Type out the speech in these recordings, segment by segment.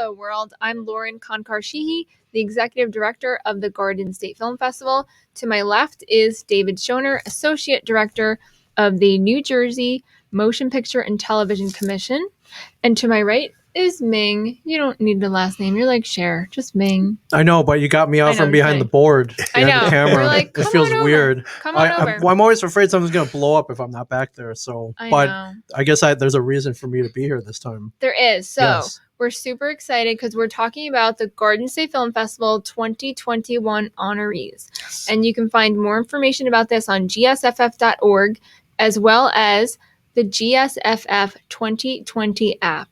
Hello, world. I'm Lauren Konkar-Sheehy, the Executive Director of the Garden State Film Festival. To my left is David Schoner, Associate Director of the New Jersey Motion Picture and Television Commission. And to my right is Ming. You don't need the last name. You're like Cher. Just Ming. I know, but you got me out from behind the board. I know. The camera. You're like, it feels weird. Come on over. I'm always afraid something's going to blow up if I'm not back there. So, I guess there's a reason for me to be here this time. There is. So we're super excited because we're talking about the Garden State Film Festival 2021 honorees. Yes. And you can find more information about this on gsff.org as well as the GSFF 2020 app.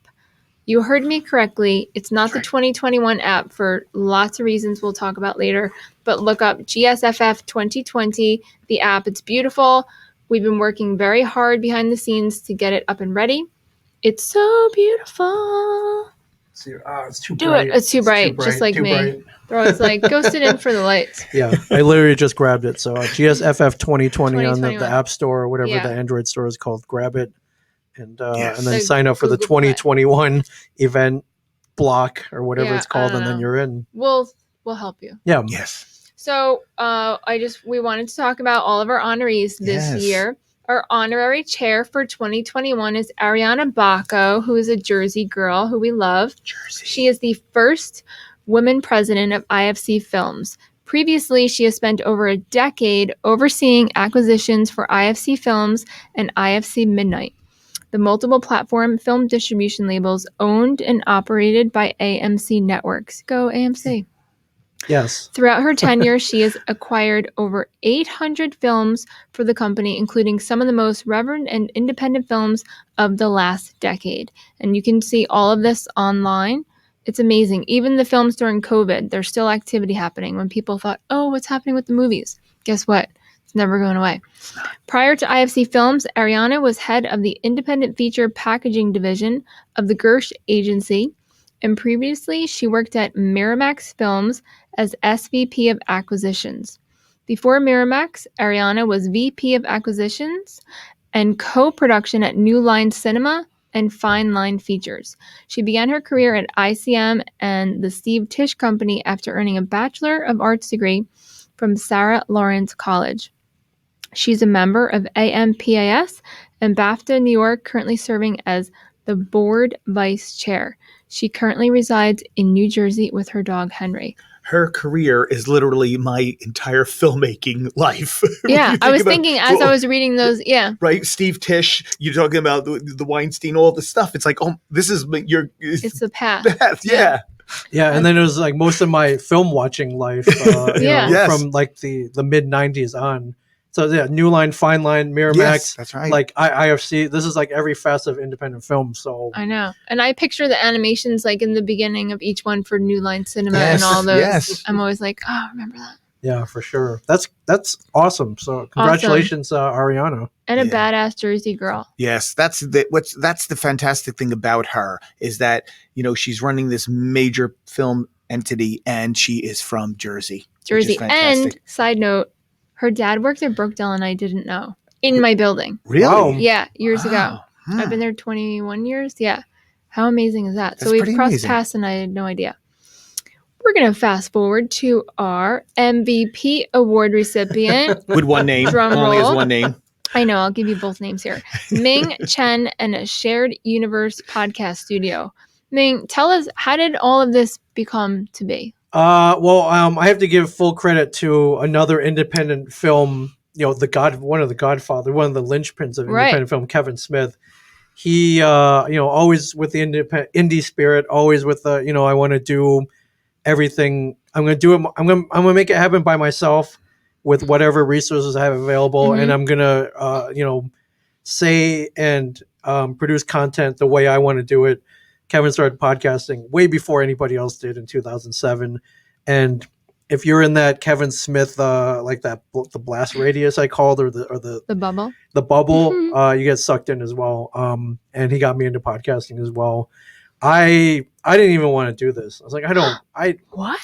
You heard me correctly. It's not the 2021 app for lots of reasons we'll talk about later, but look up GSFF 2020, the app. It's beautiful. We've been working very hard behind the scenes to get it up and ready. It's so beautiful. It's too bright. It's too bright, just like me. Bright. They're always like, go sit in for the lights. Yeah, I literally just grabbed it. So GSFF 2020 on the App Store or whatever the Android store is called. Grab it. And then sign up for the 2021 event block or whatever it's called, and then you're in. We'll help you. Yeah. Yes. So we wanted to talk about all of our honorees this year. Our honorary chair for 2021 is Ariana Bacco, who is a Jersey girl who we love. Jersey. She is the first woman president of IFC Films. Previously, she has spent over a decade overseeing acquisitions for IFC Films and IFC Midnight, the multiple platform film distribution labels owned and operated by AMC Networks. Go AMC. Yes. Throughout her tenure, she has acquired over 800 films for the company, including some of the most reverent and independent films of the last decade. And you can see all of this online. It's amazing. Even the films during COVID, there's still activity happening when people thought, oh, what's happening with the movies? Guess what? It's never going away. Prior to IFC Films, Ariana was head of the independent feature packaging division of the Gersh Agency, and previously she worked at Miramax Films as SVP of Acquisitions. Before Miramax, Ariana was VP of Acquisitions and co-production at New Line Cinema and Fine Line Features. She began her career at ICM and the Steve Tisch Company after earning a Bachelor of Arts degree from Sarah Lawrence College. She's a member of AMPAS and BAFTA New York, currently serving as the board vice chair. She currently resides in New Jersey with her dog, Henry. Her career is literally my entire filmmaking life. Yeah, I was thinking as I was reading those, Right? Steve Tisch, you're talking about the Weinstein, all this stuff. It's like, oh, this is it's the path. Yeah. Yeah, and then it was like most of my film watching life from like the mid 90s on. So New Line, Fine Line, Miramax. Yes, that's right. Like IFC. This is like every facet of independent film. So I know. And I picture the animations like in the beginning of each one for New Line Cinema and all those. Yes. I'm always like, oh, remember that. Yeah, for sure. That's awesome. So congratulations, Ariana. And a badass Jersey girl. Yes, that's the fantastic thing about her is that, she's running this major film entity and she is from Jersey. Jersey. And side note, her dad worked at Brookdale and I didn't know. In my building. Really? Wow. Yeah, years ago. I've been there 21 years. Yeah. How amazing is that? So we've crossed paths and I had no idea. We're going to fast forward to our MVP award recipient. With one name. Drum roll. Only has one name. I know. I'll give you both names here. Ming Chen and a Shared Universe podcast studio. Ming, tell us, how did all of this become to be? I have to give full credit to another independent film, one of the linchpins of independent film, Kevin Smith. He, always with the indie spirit, always with the, I want to do everything. I'm going to do it. I'm going to make it happen by myself with whatever resources I have available. And I'm going to, say and produce content the way I want to do it. Kevin started podcasting way before anybody else did in 2007. And if you're in that Kevin Smith, like the blast radius I called, or the bubble, you get sucked in as well. And he got me into podcasting as well. I didn't even want to do this. I was like, what?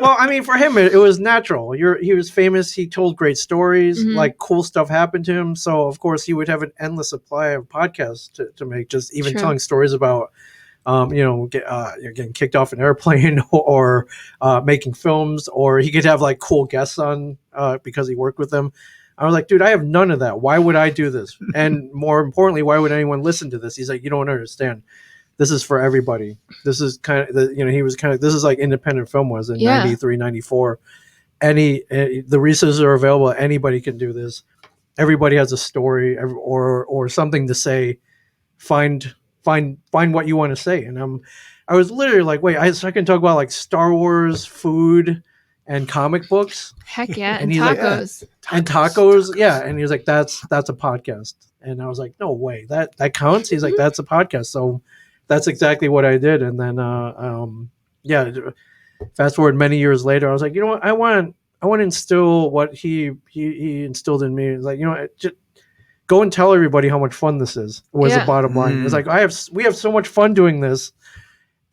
Well, I mean, for him, it was natural. He was famous. He told great stories. Like cool stuff happened to him. So of course he would have an endless supply of podcasts to make, just even telling stories about you're getting kicked off an airplane or making films, or he could have like cool guests on because he worked with them. I was like, dude, I have none of that. Why would I do this? And more importantly, why would anyone listen to this? He's like, you don't understand. This is for everybody. This is kind of he was kind of, this is like independent film was in Yeah. 93, 94. The resources are available. Anybody can do this. Everybody has a story or something to say. Find what you want to say. And I was literally like, wait, I can talk about like Star Wars, food, and comic books. Heck yeah. And he's like, tacos. and tacos, yeah. And he was like, that's a podcast. And I was like, no way, that counts. He's like, that's a podcast. So that's exactly what I did. And then yeah, fast forward many years later, I was like, you know what, I want to instill what he instilled in me. It's like, just go and tell everybody how much fun this is. Was the bottom line. It's like, we have so much fun doing this,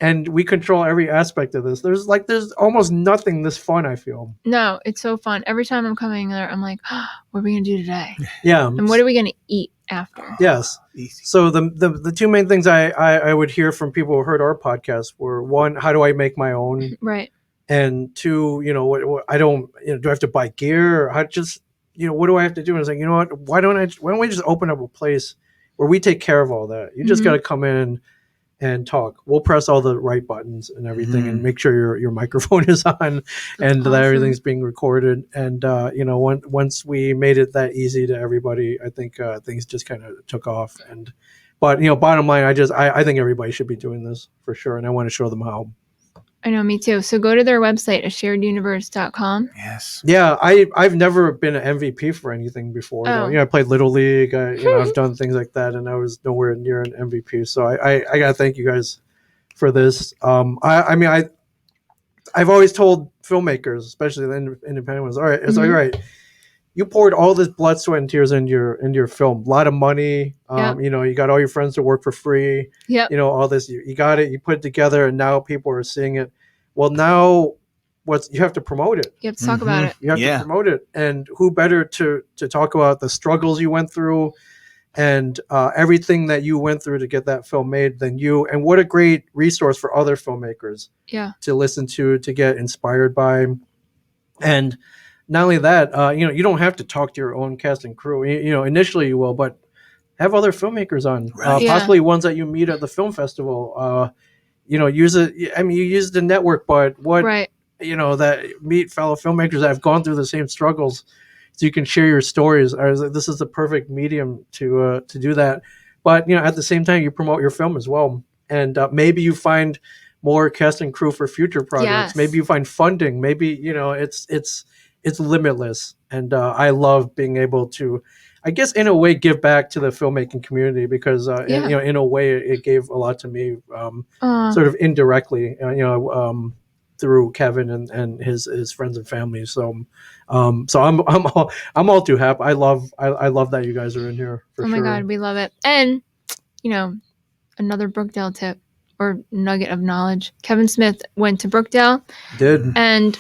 and we control every aspect of this. There's almost nothing this fun, I feel. No, it's so fun. Every time I'm coming there, I'm like, oh, what are we gonna do today? Yeah. And what are we gonna eat after? Yes. Easy. So the two main things I would hear from people who heard our podcast were, one, how do I make my own? Right. And two, what I don't, do I have to buy gear? Or how just, what do I have to do? And it's like, you know what? Why don't we just open up a place where we take care of all that? You just got to come in and talk. We'll press all the right buttons and everything, and make sure your microphone is on, and that everything's being recorded. And once we made it that easy to everybody, I think things just kind of took off. But bottom line, I think everybody should be doing this for sure, and I want to show them how. I know, me too. So go to their website, ashareduniverse.com. Yes. Yeah, I've never been an MVP for anything before. Oh. I played Little League. I've done things like that, and I was nowhere near an MVP. So I gotta thank you guys for this. I've always told filmmakers, especially the independent ones, all right, it's like, all right, you poured all this blood, sweat, and tears into your film. A lot of money. You got all your friends to work for free. Yep. All this. You got it. You put it together, and now people are seeing it. Well, now you have to promote it. You have to talk about it. You have to promote it. And who better to talk about the struggles you went through and everything that you went through to get that film made than you. And what a great resource for other filmmakers to listen to get inspired by. And not only that, you don't have to talk to your own cast and crew. Initially you will, but have other filmmakers on, possibly ones that you meet at the film festival. Use it. I mean, you use the network, but that meet fellow filmmakers that have gone through the same struggles, so you can share your stories. I was like, this is the perfect medium to do that. But at the same time, you promote your film as well, and maybe you find more cast and crew for future projects. Yes. Maybe you find funding. Maybe it's limitless, and I love being able to, I guess, in a way, give back to the filmmaking community because in a way it gave a lot to me, sort of indirectly, through Kevin and his friends and family. So I'm all too happy. I love that you guys are in here for sure. Oh my God, we love it. And another Brookdale tip or nugget of knowledge. Kevin Smith went to Brookdale. Did. And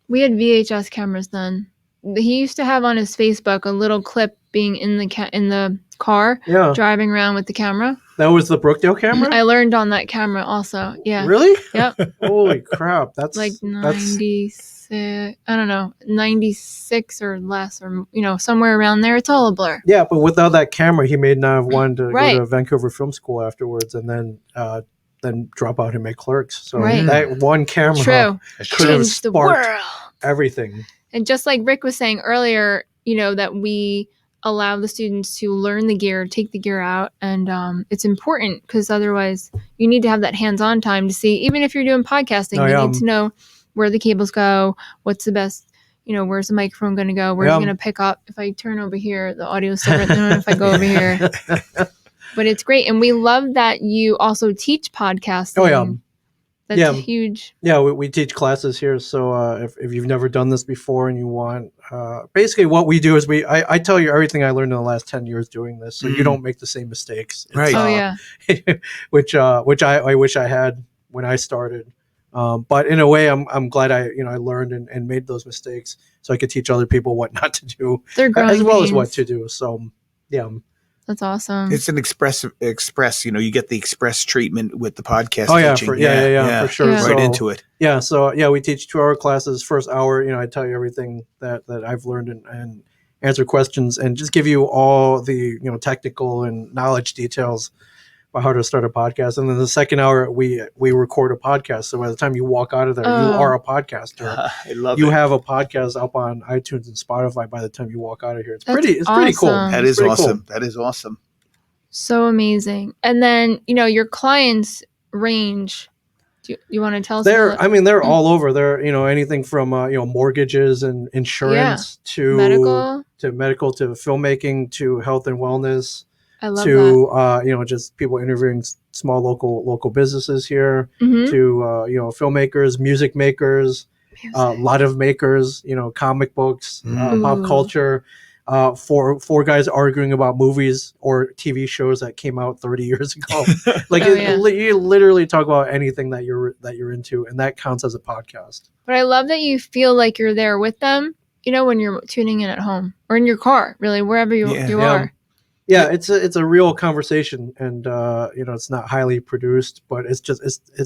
we had VHS cameras then. He used to have on his Facebook a little clip being in the car, driving around with the camera. That was the Brookdale camera? I learned on that camera also. Yeah. Really? Yep. Holy crap. That's like 96. I don't know, 96 or less, or somewhere around there. It's all a blur. Yeah, but without that camera, he may not have wanted to go to Vancouver Film School afterwards, and then drop out and make Clerks. So that one camera could have sparked everything. And just like Rick was saying earlier, that we allow the students to learn the gear, take the gear out, and it's important because otherwise you need to have that hands-on time to see. Even if you're doing podcasting, you need to know where the cables go, what's the best, where's the microphone going to go, where's it going to pick up. If I turn over here, the audio's different than if I go over here. But it's great. And we love that you also teach podcasting. Oh, yeah. That's huge. Yeah, we teach classes here. So if you've never done this before and you want, basically what we do is I tell you everything I learned in the last 10 years doing this, so you don't make the same mistakes. Right. Oh, yeah. which I wish I had when I started. But in a way, I'm glad I learned and made those mistakes so I could teach other people what not to do. They're growing as well pains. as what to do. So, yeah. That's awesome. It's an express. You get the express treatment with the podcast Oh yeah, teaching. for sure. Yeah. Right So, into it. Yeah, so yeah, we teach 2-hour classes. First hour, I tell you everything that I've learned and answer questions and just give you all the technical and knowledge details about how to start a podcast. And then the second hour, we record a podcast. So by the time you walk out of there, you are a podcaster. I love You it. have a podcast up on iTunes and Spotify by the time you walk out of here. It's That's pretty cool. awesome. That It's is pretty awesome. cool. That is awesome. So amazing. And then, your clients range. Do you want to tell us? They're all over. They're anything from mortgages and insurance to medical to filmmaking to health and wellness. I love to that. just people interviewing small local businesses here Mhm. to filmmakers, music makers, a lot of makers, comic books, pop Ooh. culture, four guys arguing about movies or TV shows that came out 30 years ago. You literally talk about anything that you're into, and that counts as a podcast. But I love that you feel like you're there with them, when you're tuning in at home or in your car, really, wherever you are. Yeah, it's a real conversation, and it's not highly produced, but it's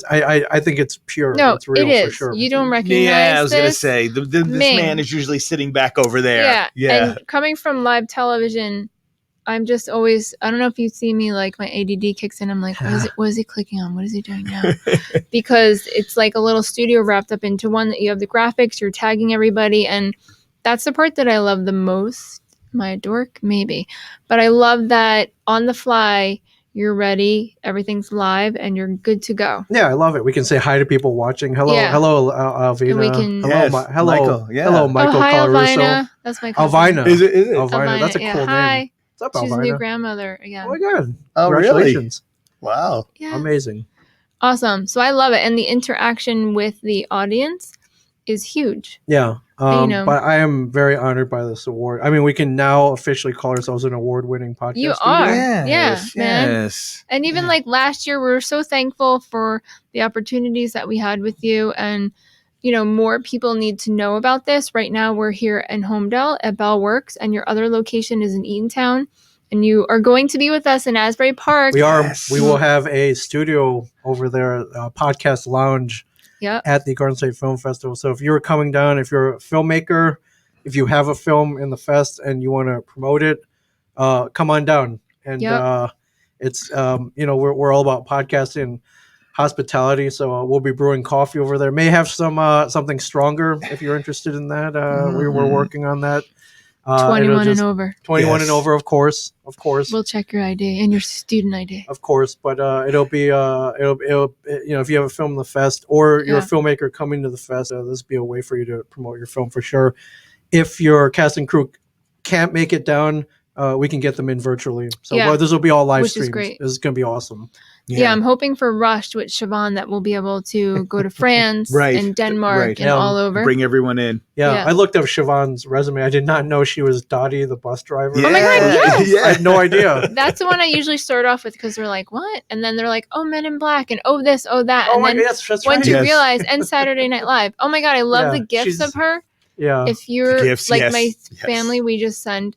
I think it's pure. No, it's real it is. for sure. You don't recognize Yeah, I was gonna this. say this man is usually sitting back over there. Yeah. And coming from live television, I'm just always, I don't know if you see me, like my ADD kicks in. I'm like, what is he clicking on? What is he doing now? Because it's like a little studio wrapped up into one, that you have the graphics, you're tagging everybody. And that's the part that I love the most. Am I a dork? Maybe. But I love that on the fly, you're ready, everything's live, and you're good to go. Yeah, I love it. We can say hi to people watching. Hello, Alvina. And we can, hello, Michael. Yeah. Hello, Michael. hi, Colarusso. Alvina. That's my cousin. Alvina. Is it? Alvina. That's a cool Hi. name. What's up, She's Alvina? a new grandmother again. Oh my god! Oh, Congratulations! Really? Wow. Yeah. Amazing. Awesome. So I love it, and the interaction with the audience is huge. Yeah. But I am very honored by this award. I mean, we can now officially call ourselves an award-winning podcast. You are. Yes, man. Yes. And even like last year, we were so thankful for the opportunities that we had with you. And, more people need to know about this. Right now, we're here in Homedale at Bell Works, and your other location is in Eatontown. And you are going to be with us in Asbury Park. We are. Yes. We will have a studio over there, a podcast lounge. Yep. At the Garden State Film Festival. So if you're coming down, if you're a filmmaker, if you have a film in the fest and you want to promote it, come on down. And it's we're all about podcasting and hospitality. So we'll be brewing coffee over there. May have some something stronger if you're interested in that. We're working on that. 21 and over. 21 and over, of course. We'll check your ID and your student ID. Of course, but it'll be if you have a film in the fest or you're a filmmaker coming to the fest, this will be a way for you to promote your film for sure. If your cast and crew can't make it down, we can get them in virtually. So this will be all live streams. Is great. This is going to be awesome. Yeah, I'm hoping for Rushed with Siobhan that we'll be able to go to France and Denmark and all over. Bring everyone in. Yeah, I looked up Siobhan's resume. I did not know she was Dottie, the bus driver. Yeah. Oh my God, yes! I had no idea. That's the one I usually start off with because they're like, what? And then they're like, oh, Men in Black and oh, this, oh, that. And then that's once you realize, and Saturday Night Live. Oh my God, I love the gifs of her. Yeah. If you're my family, we just send...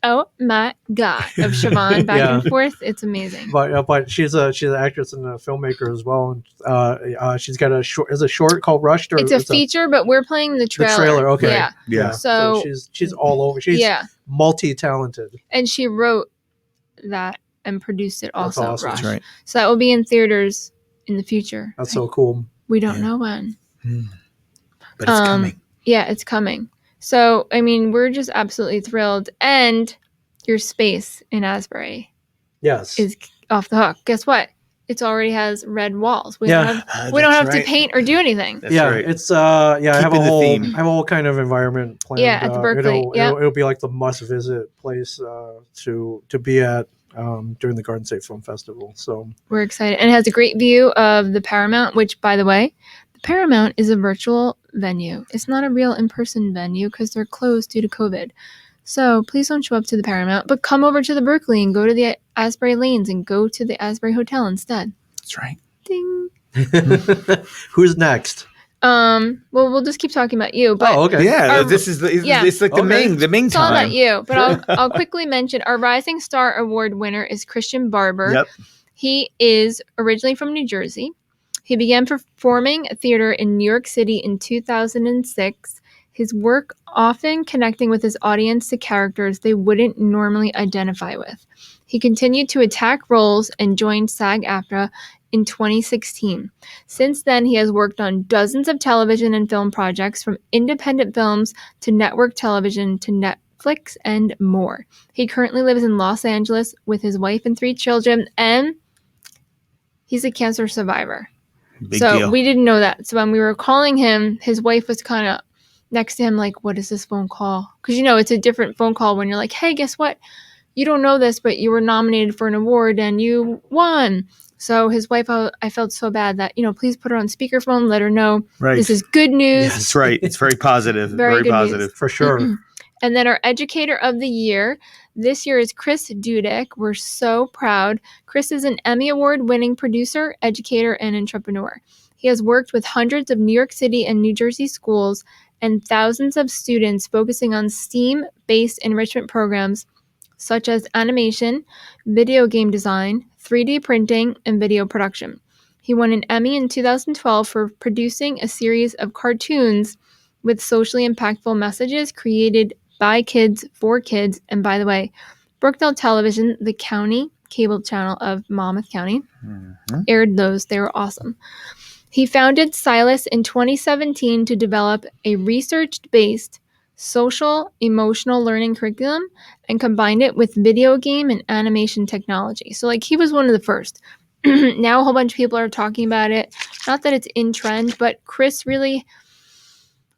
Oh my God! Of Siobhan back and forth, it's amazing. But she's an actress and a filmmaker as well. And she's got a short called Rushed. Or it's a feature, but we're playing the trailer. The trailer, okay. Yeah. So she's all over. She's multi-talented. And she wrote that and produced it also. That's awesome. Rush. That's right. So that will be in theaters in the future. That's so cool. We don't know when, but it's coming. Yeah, it's coming. So, I mean, we're just absolutely thrilled. And your space in Asbury is off the hook. Guess what? It already has red walls. We don't have to paint or do anything. That's right. It's I have a whole kind of environment planned. Yeah, at the Berkeley. It'll be like the must-visit place to be at during the Garden State Film Festival. So we're excited. And it has a great view of the Paramount, which, by the way, Paramount is a virtual venue. It's not a real in-person venue because they're closed due to COVID. So please don't show up to the Paramount, but come over to the Berkeley and go to the Asbury Lanes and go to the Asbury Hotel instead. That's right. Ding. Who's next? Well, we'll just keep talking about you. But Oh, okay. Yeah, Our- this is yeah. it's like the Okay. main it's all time. about you. But I'll quickly mention our Rising Star Award winner is Christian Barber. Yep. He is originally from New Jersey. He began performing theater in New York City in 2006. His work often connecting with his audience to characters they wouldn't normally identify with. He continued to attack roles and joined SAG-AFTRA in 2016. Since then, he has worked on dozens of television and film projects, from independent films to network television to Netflix and more. He currently lives in Los Angeles with his wife and 3 children, and he's a cancer survivor. Big so deal. we didn't know that. So when we were calling him, his wife was kind of next to him like, what is this phone call? Because, it's a different phone call when you're like, hey, guess what? You don't know this, but you were nominated for an award and you won. So his wife, I felt so bad that, please put her on speakerphone, let her know Right. this is good news. Yes. That's right. It's very positive. Very good positive. news. For sure. And then our Educator of the Year this year is Chris Dudek. We're so proud. Chris is an Emmy Award-winning producer, educator, and entrepreneur. He has worked with hundreds of New York City and New Jersey schools and thousands of students focusing on STEAM-based enrichment programs such as animation, video game design, 3D printing, and video production. He won an Emmy in 2012 for producing a series of cartoons with socially impactful messages created by kids for kids. And by the way, Brookdale Television, the county cable channel of Monmouth County, aired those. They were awesome. He founded Silas in 2017 to develop a research-based social emotional learning curriculum and combined it with video game and animation technology. So he was one of the first. Now a whole bunch of people are talking about it. Not that it's in trend, but Chris really...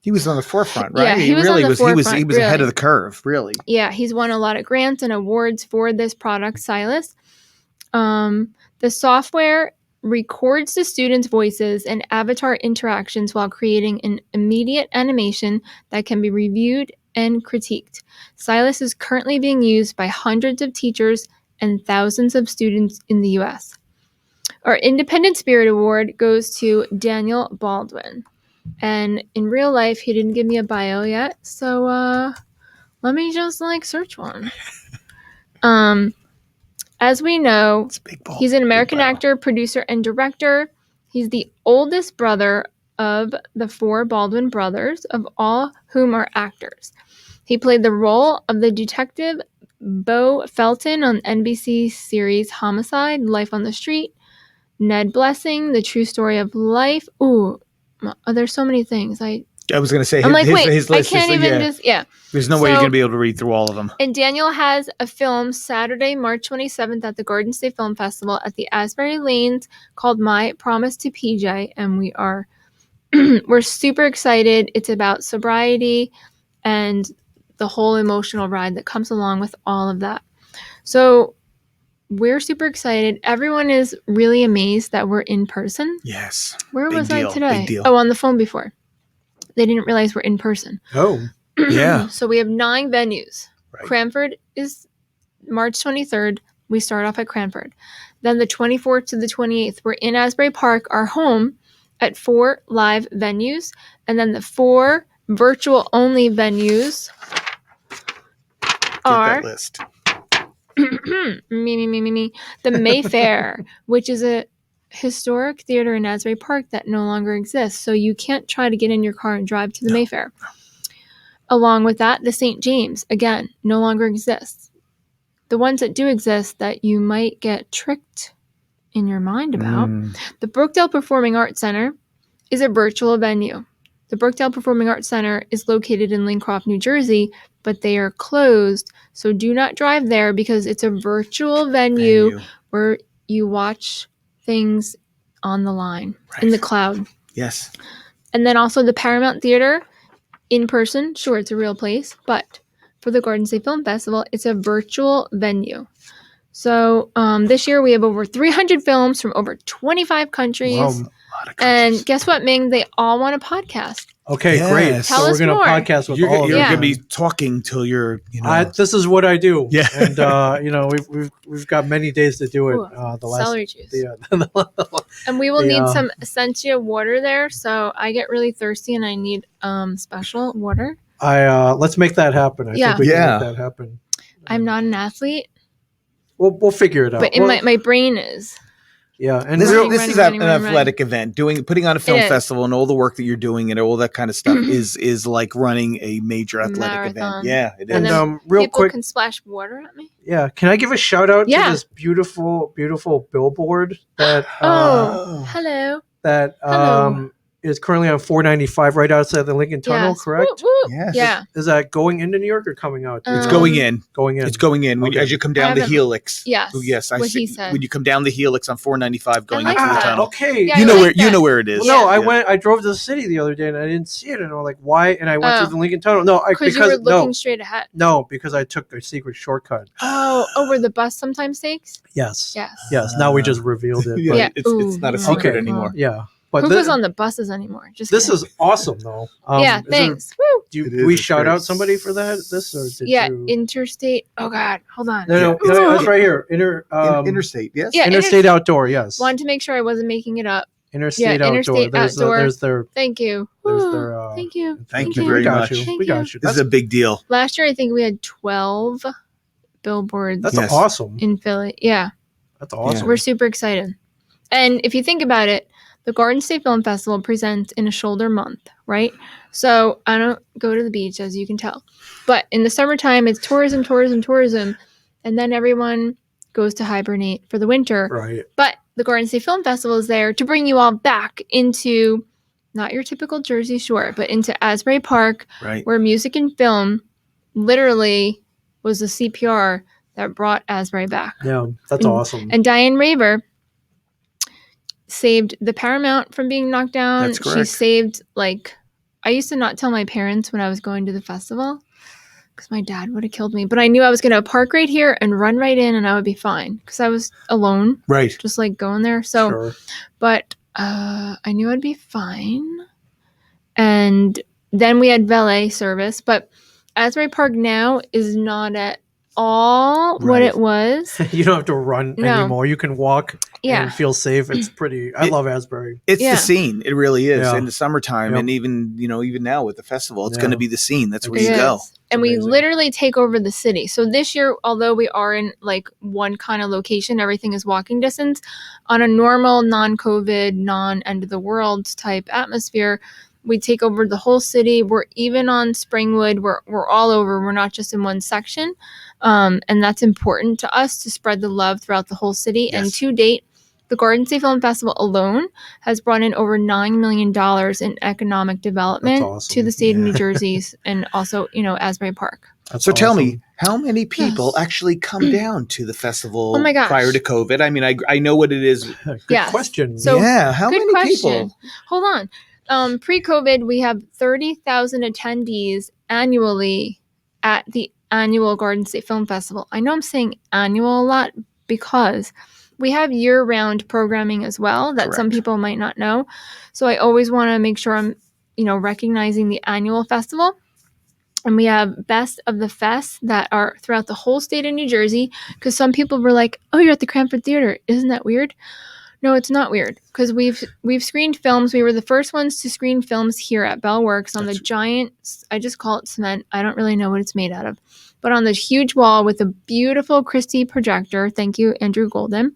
He was on the forefront, right? Yeah, he was on the forefront, He was ahead of the curve, really. Yeah, he's won a lot of grants and awards for this product, Silas. The software records the students' voices and avatar interactions while creating an immediate animation that can be reviewed and critiqued. Silas is currently being used by hundreds of teachers and thousands of students in the U.S. Our Independent Spirit Award goes to Daniel Baldwin. And in real life, he didn't give me a bio yet, so let me just search one. As we know, he's an American actor, producer, and director. He's the oldest brother of the 4 Baldwin brothers, of all whom are actors. He played the role of the detective Bo Felton on NBC series Homicide, Life on the Street, Ned Blessing, The True Story of Life. Ooh, there's so many things. I was going to say, I'm like, wait, his list I can't even There's no way you're going to be able to read through all of them. And Daniel has a film Saturday, March 27th at the Garden State Film Festival at the Asbury Lanes called My Promise to PJ. And we're super excited. It's about sobriety and the whole emotional ride that comes along with all of that. So we're super excited. Everyone is really amazed that we're in person. Yes. Where was I today? Big deal. Oh, on the phone before. They didn't realize we're in person. Oh. Yeah. So we have 9 venues. Right. Cranford is March 23rd. We start off at Cranford. Then the 24th to the 28th, we're in Asbury Park, our home, at 4 live venues. And then the 4 virtual only venues are Get that list. me. The Mayfair, which is a historic theater in Asbury Park that no longer exists. So you can't try to get in your car and drive to the Mayfair. Along with that, the St. James, again, no longer exists. The ones that do exist that you might get tricked in your mind about. The Brookdale Performing Arts Center is a virtual venue. The Brookdale Performing Arts Center is located in Lincroft, New Jersey, but they are closed. So do not drive there because it's a virtual venue where you watch things on the line, in the cloud. Yes. And then also the Paramount Theater, in person. Sure, it's a real place, but for the Garden State Film Festival, it's a virtual venue. So this year we have over 300 films from over 25 countries. Wow. lot of countries. And guess what, Ming? They all want a podcast. Okay, Yes. great. Tell So we're us gonna more. podcast with You're, all of you're them. going to be then. talking till you're, This is what I do. Yeah. And we've got many days to do it. Ooh, The last celery juice. the, And we will the, need some Essentia water there. So I get really thirsty and I need special water. let's make that happen. I Yeah. think we Yeah. can make that happen. I'm not an athlete, We'll figure it out. but in my brain is. Yeah, and This real, is running, an athletic event. Putting on a film It is. festival and all the work that you're doing and all that kind of stuff is like running a major athletic Marathon. event. Yeah, it is. And then real people quick, can splash water at me. yeah, can I give a shout out Yeah. to this beautiful billboard that Oh, hello. that Hello. is currently on 495 right outside the Lincoln Tunnel, Yes. correct? Woo, woo. Yes. Yeah. Is that going into New York or coming out? It's Um, going in. Going in. It's going in. Okay. As you come down the haven't- helix. Yes. Oh, yes. What he said. When you come down the helix on 495 going like into the that. tunnel. Okay. Yeah, You I know like that. where it is. Well, no, Yeah. I drove to the city the other day and I didn't see it, and I'm like, why? And I went Oh. through the Lincoln Tunnel. No, Because you were looking straight ahead. no, because I took a secret shortcut. Oh, where the bus sometimes takes? Yes. Yes. Now we just revealed it. Yeah, Yeah. it's not a secret Okay. anymore. But, yeah. But Who thi- goes on the buses anymore? Just this kidding. is awesome, though. Yeah, is there- thanks. Woo. do It you, is, we it's shout great. out somebody for that? This or did Yeah, you? interstate. Oh God, hold on. No, it's right here. Interstate, yes? Yeah, Interstate Outdoor. Yes. Wanted to make sure I wasn't making it up. Interstate yeah, Outdoor. Interstate Outdoor. There's their. Thank you. There's Woo. their, Thank you. Thank you we very got much. You. Thank We got you. This is a big deal. Last year, I think we had 12 billboards That's Yes. awesome. in Philly. Yeah, That's awesome. we're super excited. And if you think about it, the Garden State Film Festival presents in a shoulder month, right? So I don't go to the beach, as you can tell. But in the summertime, it's tourism. And then everyone goes to hibernate for the winter. Right. But the Garden State Film Festival is there to bring you all back into not your typical Jersey Shore, but into Asbury Park, Right. where music and film literally was the CPR that brought Asbury back. Yeah, that's awesome. And Diane Raver saved the Paramount from being knocked down. That's She correct. saved, I used to not tell my parents when I was going to the festival because my dad would have killed me. But I knew I was going to park right here and run right in and I would be fine because I was alone, Right. just going there. So, Sure. but I knew I'd be fine. And then we had valet service. But Asbury Park now is not at all what Right. it was. You don't have to run No. anymore. You can walk Yeah. and feel safe. It's pretty. I love Asbury. It's Yeah. the scene. It really is. Yeah. In the summertime Yep. and even now with the festival, it's Yeah. going to be the scene. That's where It you go. is. And we amazing. literally take over the city. So this year, although we are in one kind of location, everything is walking distance. On a normal, non-COVID, non-end of the world type atmosphere, we take over the whole city. We're even on Springwood. We're all over. We're not just in one section. And that's important to us to spread the love throughout the whole city. Yes. And to date, the Garden State Film Festival alone has brought in over $9 million in economic development That's awesome. to the state of Yeah. New Jersey and also, Asbury Park. That's So tell awesome. me, how many people actually come down to the festival Oh my gosh. prior to COVID? I mean, I know what it is. Good Yes. question. So- yeah, how good many question. people? Hold on. Pre-COVID, we have 30,000 attendees annually at the annual Garden State Film Festival. I know I'm saying annual a lot because we have year-round programming as well that some Correct. people might not know. So I always want to make sure I'm, recognizing the annual festival. And we have Best of the Fest that are throughout the whole state of New Jersey because some people were like, "Oh, you're at the Cranford Theater. Isn't that weird?" No, it's not weird because we've screened films. We were the first ones to screen films here at Bell Works on the giant, I just call it cement. I don't really know what it's made out of. But on this huge wall with a beautiful Christie projector. Thank you, Andrew Golden.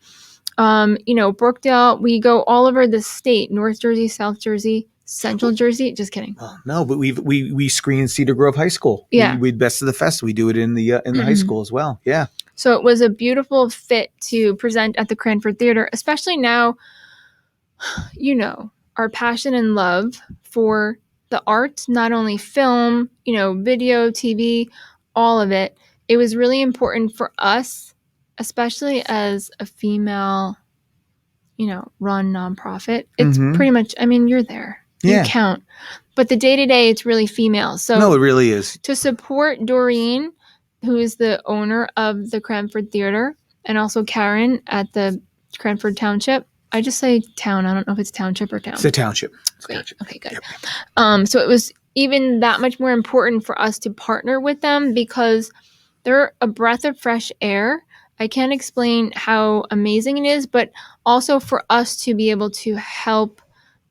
Brookdale, we go all over the state, North Jersey, South Jersey, Central Jersey. Just kidding. Well, no, but we screen in Cedar Grove High School. Yeah. We Best of the Fest. We do it in the high school as well. Yeah. So it was a beautiful fit to present at the Cranford Theater, especially now, our passion and love for the arts, not only film, video, TV, all of it. It was really important for us, especially as a female, run nonprofit. It's Mhm. pretty much, you're there. Yeah. You count. But the day-to-day, it's really female. So No, it really is. to support Doreen, who is the owner of the Cranford Theater, and also Karen at the Cranford Township, I just say town. I don't know if it's township or town. It's a township. It's a Great. township. Okay, good. Yep. So it was even that much more important for us to partner with them because they're a breath of fresh air. I can't explain how amazing it is, but also for us to be able to help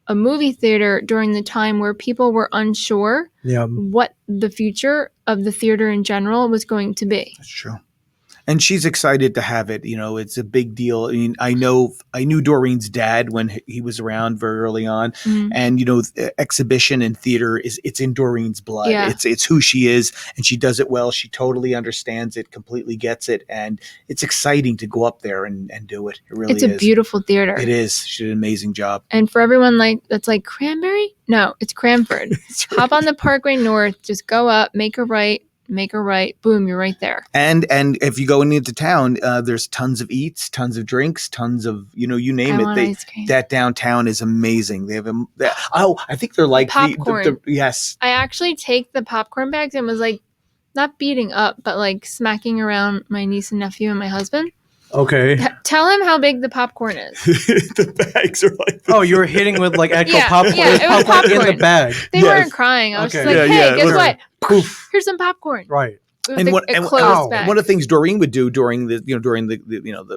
a movie theater during the time where people were unsure what the future of the theater in general was going to be. That's true. And she's excited to have it. You know, it's a big deal. I mean, I knew Doreen's dad when he was around very early on. Mhm. And, you know, exhibition and theater it's in Doreen's blood. Yeah. It's who she is, and she does it well. She totally understands it, completely gets it. And it's exciting to go up there and do it. It really is. It's a beautiful theater. It is. She did an amazing job. And for everyone that's like Cranberry? No, it's Cranford. Right. Hop on the Parkway North, just go up, make a right, boom, you're right there. And if you go into town, there's tons of eats, tons of drinks, tons of, you name it. Ice cream. That downtown is amazing. They have I think they're like popcorn. Yes. I actually take the popcorn bags and was like not beating up, but like smacking around my niece and nephew and my husband. Okay. Tell him how big the popcorn is. The bags are like Oh, you were hitting with like actual popcorn. Yeah, it was popcorn in the bag. They weren't crying. I was just like, Yeah, hey, yeah, guess literally. what? Poof. Here's some popcorn. Right. And one closed bag. of the things Doreen would do during the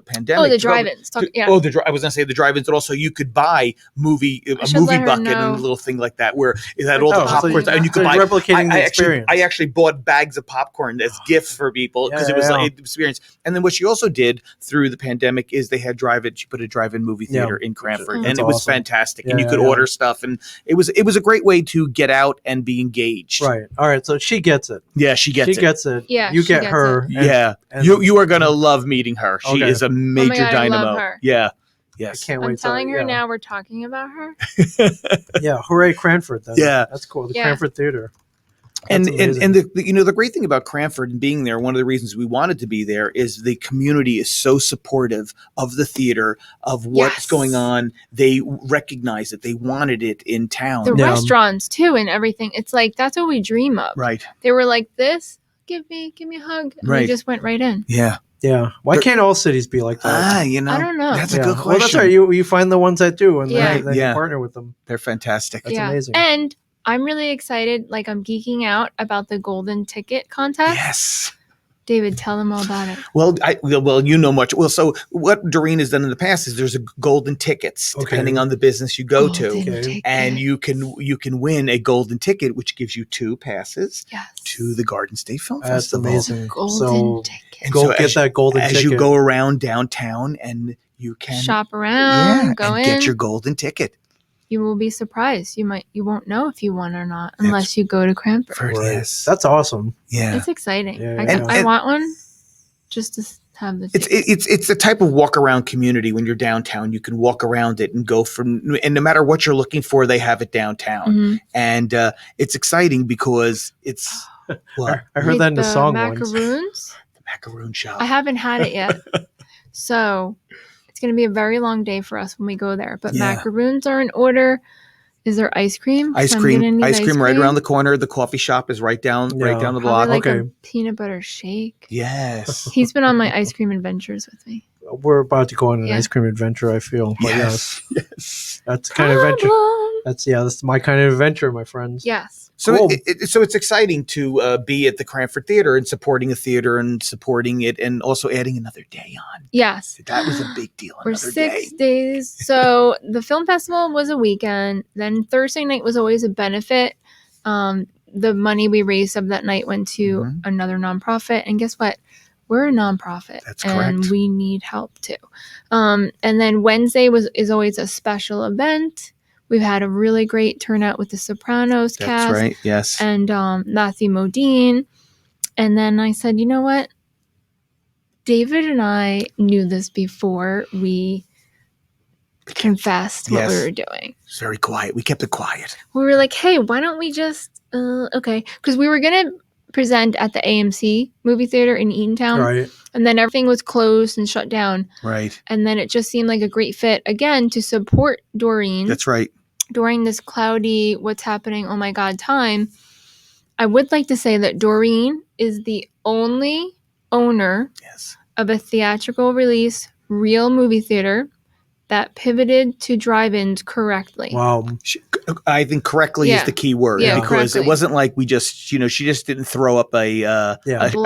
pandemic. Oh, the drive-ins. I was going to say the drive-ins, but also you could buy a movie bucket and a little thing like that where it had all the popcorn, and you could buy. Replicating the experience. I actually bought bags of popcorn as gifts for people because it was like an experience. And then what she also did through the pandemic is they had drive-in. She put a drive-in movie theater in Cranford, and it was fantastic. And you could order stuff, and it was a great way to get out and be engaged. Right. All right. So she gets it. Yeah, she gets it. Yeah, you get her. And you are gonna love meeting her. She is a major dynamo. I love her. Yeah. Yes. I can't wait. I'm telling her now we're talking about her. Yeah. Hooray, Cranford. Then. Yeah. That's cool. The Cranford Theater. And the great thing about Cranford and being there, one of the reasons we wanted to be there is the community is so supportive of the theater, of what's going on. They recognize it. They wanted it in town. The restaurants too and everything. It's like that's what we dream of. Right. They were like this. Give me a hug. And we just went right in. Yeah. Yeah. Why can't all cities be like that? I don't know. That's a good question. Well, that's right. You find the ones that do, and then you partner with them. They're fantastic. That's amazing. And I'm really excited. Like I'm geeking out about the golden ticket contest. Yes. David, tell them all about it. Well, you know much. Well, so what Doreen has done in the past is there's a golden tickets depending on the business you go to, and you can win a golden ticket, which gives you 2 passes to the Garden State Film Festival. That's amazing. Golden ticket. Go get that golden ticket as you go around downtown, and you can shop around, go in, get your golden ticket. You will be surprised. You won't know if you won or not unless you go to Cranford. Yes. That's awesome. Yeah. It's exciting. Yeah. I want one just to have the It's the type of walk around community when you're downtown. You can walk around it and go and no matter what you're looking for, they have it downtown. Mm-hmm. And it's exciting because it's what? I heard that in the song macaroons. once. The macaroon shop. I haven't had it yet. So it's going to be a very long day for us when we go there. But macaroons are in order. Is there ice cream? Ice cream right around the corner. The coffee shop is right down the block. Like a peanut butter shake. Yes. He's been on my ice cream adventures with me. We're about to go on an ice cream adventure, I feel. But yes. That's the kind of adventure. That's my kind of adventure, my friends. Yes. So cool. So it's exciting to be at the Cranford Theater and supporting a theater and supporting it and also adding another day on. Yes. That was a big deal. We're 6 days. So the film festival was a weekend. Then Thursday night was always a benefit. The money we raised of that night went to another nonprofit. And guess what? We're a nonprofit. That's correct. And we need help too. And then Wednesday is always a special event. We've had a really great turnout with the Sopranos cast. That's right, yes. And Matthew Modine. And then I said, you know what? David and I knew this before we confessed what we were doing. It's very quiet. We kept it quiet. We were like, hey, why don't we just, okay. Because we were going to present at the AMC movie theater in Eatontown. Right. And then everything was closed and shut down. Right. And then it just seemed like a great fit, again, to support Doreen. That's right. During this cloudy, what's happening, oh my God, time. I would like to say that Doreen is the only owner of a theatrical release, real movie theater that pivoted to drive-ins correctly. Wow. I think correctly is the key word, because correctly. it wasn't like we just, she just didn't throw up a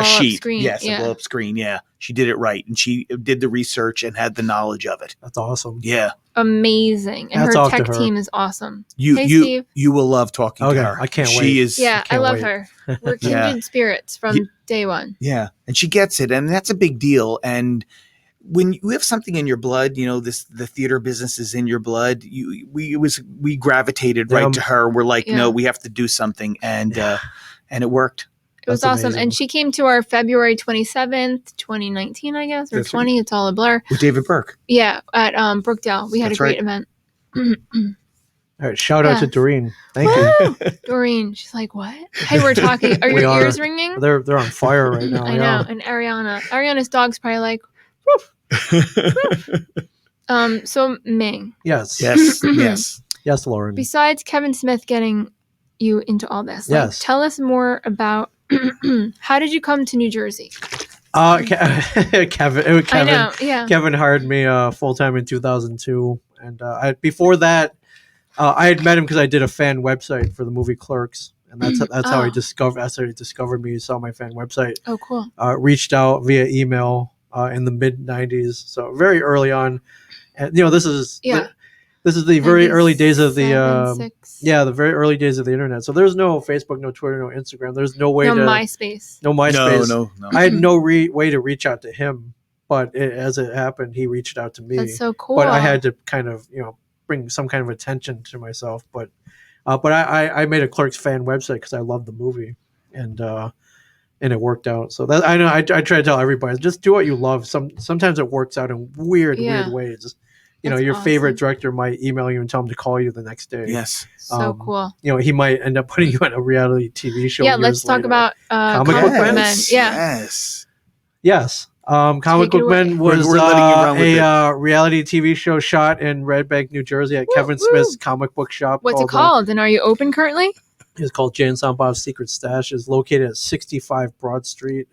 sheet. Screen. Yes, a blow up screen. Yeah. She did it right. And she did the research and had the knowledge of it. That's awesome. Yeah. Amazing. And her tech team is awesome. Hey, Steve. You will love talking to her. I can't wait. She is. Yeah, I love her. We're kindred spirits from day one. Yeah. And she gets it. And that's a big deal. And when you have something in your blood, the theater business is in your blood. We gravitated right to her. We're like, no, we have to do something, and it worked. It was awesome, amazing. And she came to our February 27th, 2019, I guess, or that's 20. Right. It's all a blur. With David Burke. Yeah, at Brookdale, we had a great event. All right, shout out to Doreen. Thank you, Doreen. She's like, what? Hey, we're talking. Are your ears ringing? They're on fire right now. I know. And Ariana's dog's probably like. So Ming. Yes, Lauren. Besides Kevin Smith getting you into all this, tell us more about how did you come to New Jersey? Kevin. I know, yeah. Kevin hired me full time in 2002, and before that, I had met him because I did a fan website for the movie Clerks. And that's how he discovered me. He saw my fan website. Oh, cool. Reached out via email. In the mid 90s, so very early on, and this is the very early days of the the very early days of the internet. So there's no Facebook, no Twitter, no Instagram. There's no way MySpace. No MySpace. No. I had no way to reach out to him, but as it happened, he reached out to me. That's so cool. But I had to kind of bring some kind of attention to myself. But I made a Clerks fan website because I loved the movie, and it worked out. So that I know I try to tell everybody, just do what you love. Sometimes it works out in weird ways. That's your awesome. favorite director might email you and tell him to call you the next day. Yes. So cool. He might end up putting you on a reality TV show. Yeah, let's talk about Comic Book Men. Yes. Comic Book Men was a reality TV show shot in Red Bank, New Jersey at Kevin Smith's comic book shop. What's it called? And are you open currently? It's called Jay and Silent Bob's Secret Stash. It's located at 65 Broad Street.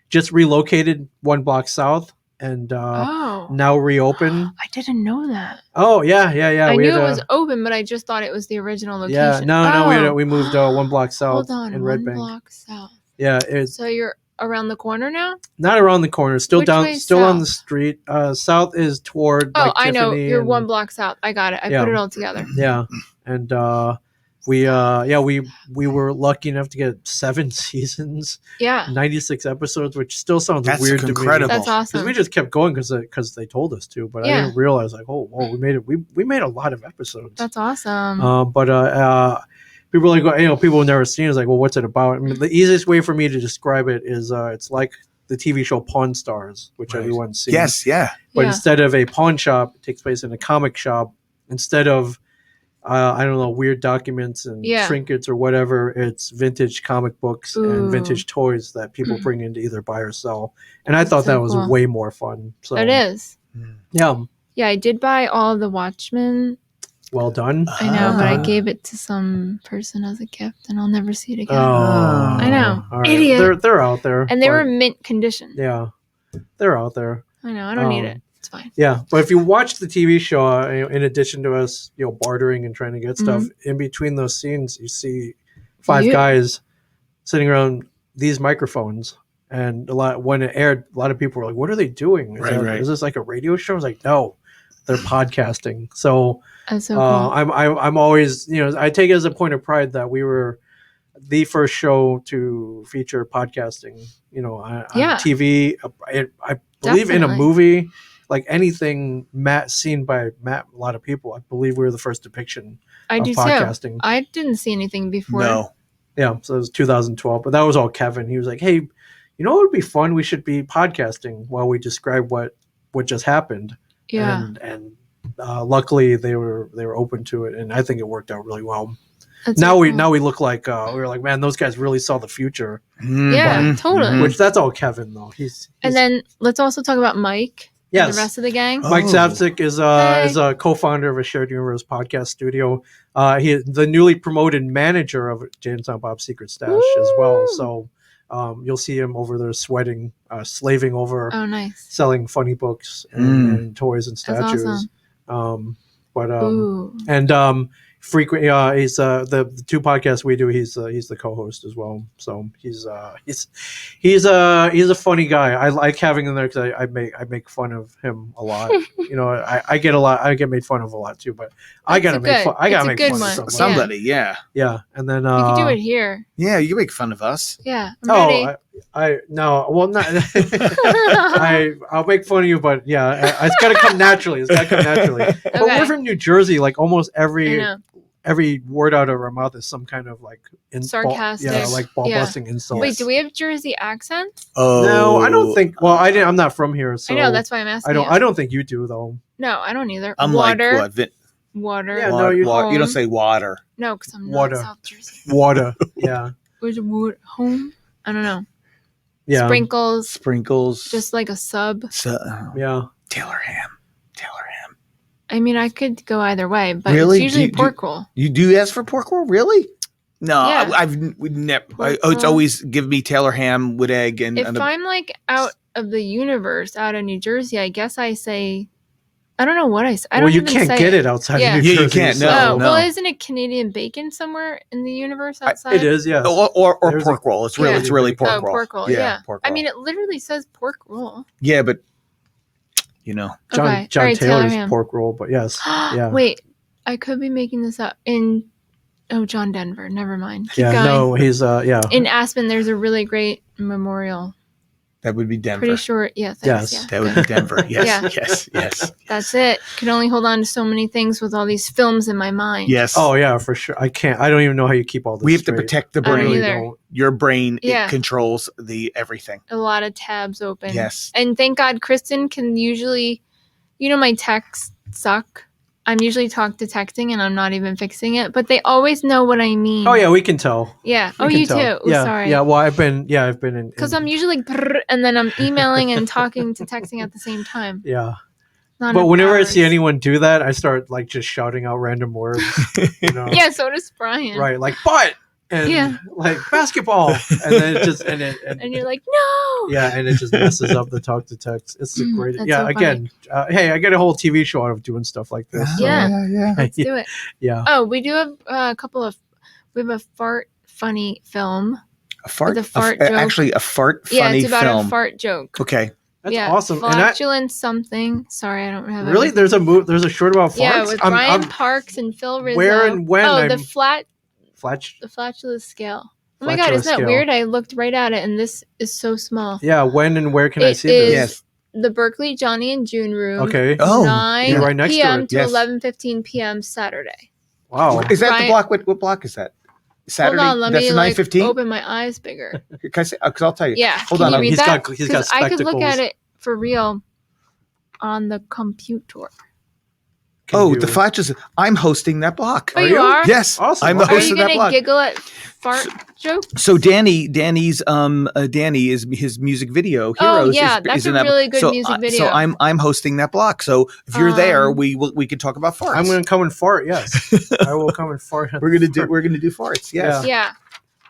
Just relocated one block south and now reopened. I didn't know that. Oh, yeah. I knew it was open, but I just thought it was the original location. Yeah, no, we moved one block south in Red Bank. One block south. Yeah. So you're around the corner now? Not around the corner. Still Which down, way still south? On the street. South is toward I know. Tiffany You're one block south. I got it. I put it all together. Yeah. And we were lucky enough to get 7 seasons, 96 episodes, which still sounds weird to me. That's awesome. Because we just kept going because they told us to, but I didn't realize we made it. We made a lot of episodes. That's awesome. People are like, people have never seen it. It's like, well, what's it about? I mean, the easiest way for me to describe it is it's like the TV show Pawn Stars, which everyone's seen. Yes, yeah. But instead of a pawn shop, it takes place in a comic shop. Instead of weird documents and trinkets or whatever, it's vintage comic books and vintage toys that people bring in to either buy or sell. And I thought that was way more fun. So it is. Yeah. Yeah, I did buy all of the Watchmen. Well done. I know, but I gave it to some person as a gift, and I'll never see it again. Oh, I know. Right. Idiot. They're out there. And they were mint condition. Yeah. They're out there. I know. I don't need it. It's fine. Yeah, but if you watch the TV show, in addition to us, bartering and trying to get stuff, in between those scenes, you see 5 guys sitting around these microphones. And when it aired, a lot of people were like, "What are they doing? Is this like a radio show?" I was like, "No, they're podcasting." So, that's so cool. I'm always, I take it as a point of pride that we were the first show to feature podcasting. On TV. I believe in a movie. Like anything seen by a lot of people, I believe we were the first depiction of podcasting. Too. I didn't see anything before. No. Yeah, so it was 2012, but that was all Kevin. He was like, "Hey, what would be fun? We should be podcasting while we describe what just happened." Yeah. And luckily they were open to it, and I think it worked out really well. That's now so we cool. look like we were like, man, those guys really saw the future. Yeah, totally. Which that's all Kevin though. He's and then let's also talk about Mike. Yes. And the rest of the gang. Mike Zapsik is a co-founder of a Shared Universe podcast studio. He is the newly promoted manager of Jay and Silent Bob's Secret Stash as well. So you'll see him over there sweating, slaving over, nice, selling funny books and toys and statues. That's awesome. Ooh. And frequent. He's the two podcasts we do. He's the co-host as well. So he's a funny guy. I like having him there because I make fun of him a lot. I get made fun of a lot too. But I gotta make fun. I gotta make fun of somebody. Yeah. And then you can do it here. Yeah, you make fun of us. Yeah. I'm ready. Well, not. I'll make fun of you, but yeah, it's got to come naturally. Okay. But we're from New Jersey. Like almost every word out of our mouth is some kind of like sarcastic. Ball busting insult. Wait, do we have Jersey accents? Oh no, I don't think. Well, I'm not from here, so I know that's why I'm asking. I don't think you do though. No, I don't either. I'm water. Like what? Water. Yeah, no, you don't say water. No, because I'm not South Jersey. Water. Yeah. Where's water? Home? I don't know. Yeah. Sprinkles. Just like a sub. Yeah. Taylor ham. I mean, I could go either way, but it's usually pork roll. You do ask for pork roll? Really? No, yeah. we've never. It's always give me Taylor ham with egg and. If I'm like out of the universe, out of New Jersey, I guess I say. I don't know what I say. You can't get it outside of New Jersey. Yeah, you can't. No. Well, isn't it Canadian bacon somewhere in the universe outside? It is, yeah. Or pork roll. It's really pork roll. Pork roll. Yeah. Pork roll. I mean, it literally says pork roll. Yeah, but John Taylor's pork roll, but yes, yeah. Wait, I could be making this up. John Denver. Never mind. Keep going. No, he's In Aspen, there's a really great memorial. That would be Denver. Pretty sure. Yeah. Thanks, yes. Yeah. That would be Denver. Yes. Yes. That's it. Can only hold on to so many things with all these films in my mind. Yes. Oh yeah, for sure. I can't. I don't even know how you keep all this. We have straight. to protect the brain. Really your brain it controls the everything. A lot of tabs open. Yes. And thank God Kristen can usually, my texts suck. I'm usually texting and I'm not even fixing it, but they always know what I mean. Oh yeah, we can tell. Yeah. You too. Oh, yeah. Sorry. Yeah. Well, I've been in. Because I'm usually like, and then I'm emailing and talking to texting at the same time. Yeah. But whenever I see anyone do that, I start like just shouting out random words. Yeah. So does Brian. Right. Like but. And like basketball, and then it just and you're like no, and it just messes up the talk to text. It's the greatest. So again, hey, I get a whole TV show out of doing stuff like this. So. Yeah, let's do it. Yeah. Oh, we do have we have a fart funny film. A fart joke. Actually, a fart funny film. Yeah, it's about a fart joke. Okay. That's awesome. Flatulence something. Sorry, I don't have. Really, there's a short about farts. Yeah, with Ryan Parks and Phil Rizzo. Where and when? Oh, the flatulence scale. Oh my God, isn't that weird? I looked right at it, and this is so small. Yeah, when and where can I see this? Yes. The Berkeley Johnny and June room. Okay. 9 right next p.m. to it. to 11:15 p.m. Saturday. Wow. Is that the block? What block is that? Saturday. Hold on, let That's me open my eyes bigger. Can I say? Because I'll tell you. Yeah. Hold on. He's got spectacles. I could look at it for real on the computer. The flatulence. I'm hosting that block. Oh, you are? Yes. Awesome. I'm the host of that block. Are you going to giggle at fart jokes? So Danny is his music video Heroes. Oh yeah, that's a really good music video. So I'm hosting that block. So if you're there, we can talk about farts. I'm going to come and fart. Yes, I will come and fart. We're gonna do farts. Yes. Yeah.